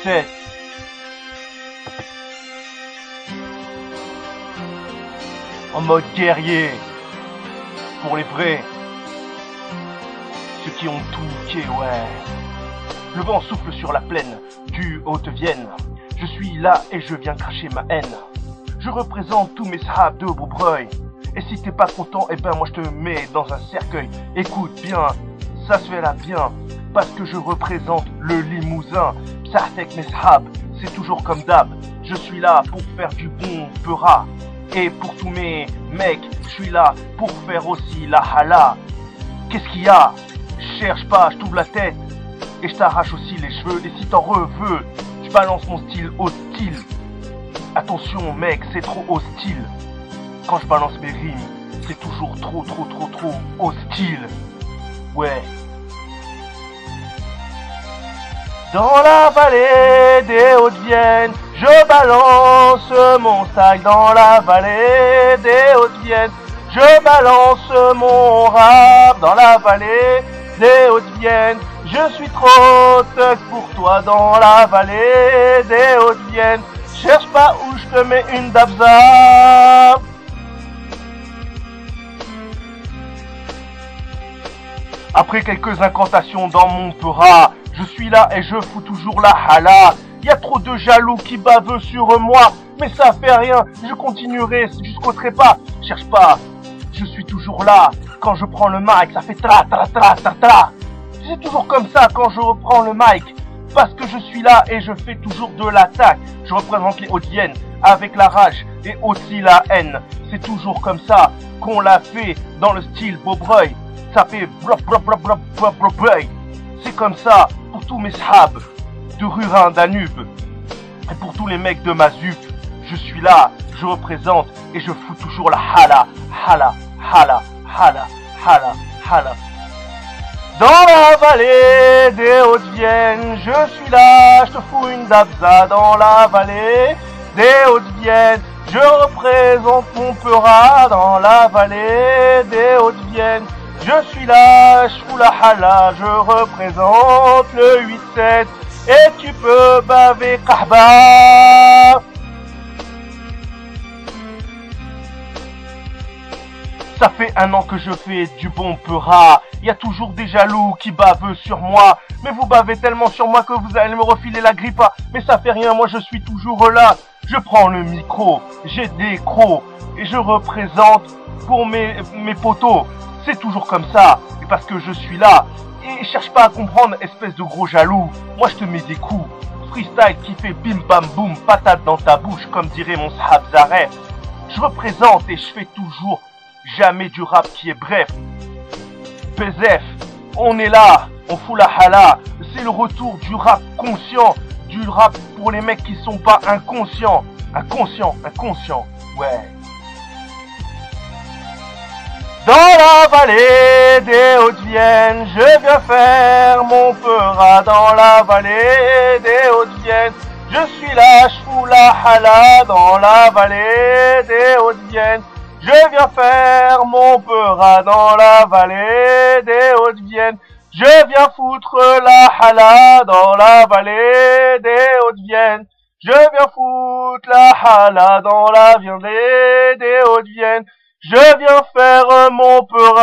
7. En mode guerrier. Pour les vrais. Ceux qui ont tout qui ouais. Le vent souffle sur la plaine du Haute-Vienne. Je suis là et je viens cracher ma haine. Je représente tous mes sahabs de Beaubreuil. Et si t'es pas content, eh ben moi je te mets dans un cercueil. Écoute bien, ça se fait là bien. Parce que je représente le Limousin. Psartek mes sahabs, c'est toujours comme d'hab. Je suis là pour faire du bon peura. Et pour tous mes mecs, je suis là pour faire aussi la hala. Qu'est-ce qu'il y a? Cherche pas, je t'ouvre la tête. Et je t'arrache aussi les cheveux. Et si t'en veux, je balance mon style hostile. Attention mec, c'est trop hostile. Quand je balance mes rimes, c'est toujours trop hostile. Ouais. Dans la vallée des Hautes-Vienne, je balance mon style. Dans la vallée des Hautes-Vienne, je balance mon rap. Dans la vallée des Hautes-Vienne, je suis trop tuck pour toi. Dans la vallée des Hautes-Vienne, cherche pas où je te mets une dabza. Après quelques incantations dans mon peura, je suis là et je fous toujours la hala. Y a trop de jaloux qui bavent sur moi, mais ça fait rien, je continuerai jusqu'au trépas. Cherche pas, je suis toujours là. Quand je prends le mic, ça fait tra. C'est toujours comme ça quand je reprends le mic. Parce que je suis là et je fais toujours de l'attaque. Je représente les Hautes-Vienne avec la rage et aussi la haine. C'est toujours comme ça qu'on l'a fait dans le style Beaubreuil. Ça fait Beaubreuil. C'est comme ça pour tous mes sahabs de Rurin, Danube. Et pour tous les mecs de Mazup. Je suis là, je représente et je fous toujours la hala. Dans la vallée des Hautes-Vienne, je suis là, je te fous une dabza. Dans la vallée des Hautes-Vienne, je représente mon peura. Dans la vallée des Hautes-Vienne, je suis là, je fous la hala. Je représente le 8-7 et tu peux baver kahba. Ça fait 1 an que je fais du bon peura. Y a toujours des jaloux qui bavent sur moi. Mais vous bavez tellement sur moi que vous allez me refiler la grippa. Mais ça fait rien, moi je suis toujours là. Je prends le micro, j'ai des crocs. Et je représente pour mes potos. C'est toujours comme ça. Et parce que je suis là. Et cherche pas à comprendre, espèce de gros jaloux. Moi je te mets des coups. Freestyle qui fait bim bam boum, patate dans ta bouche, comme dirait mon sahab Zaref. Je représente et je fais toujours jamais du rap qui est bref. PZF, on est là, on fout la hala. C'est le retour du rap conscient. Du rap pour les mecs qui sont pas inconscients. Inconscient, ouais. Dans la vallée des Hautes-Vienne, je viens faire mon peura. Dans la vallée des Hautes-Vienne, je suis là, je fous la hala. Dans la vallée des Hautes-Vienne, je viens faire mon peura. Dans la vallée des Hautes-Vienne, je viens foutre la hala. Dans la vallée des Hautes-Vienne, je viens foutre la hala. Dans la vallée des Hautes-Vienne, je viens faire mon peura.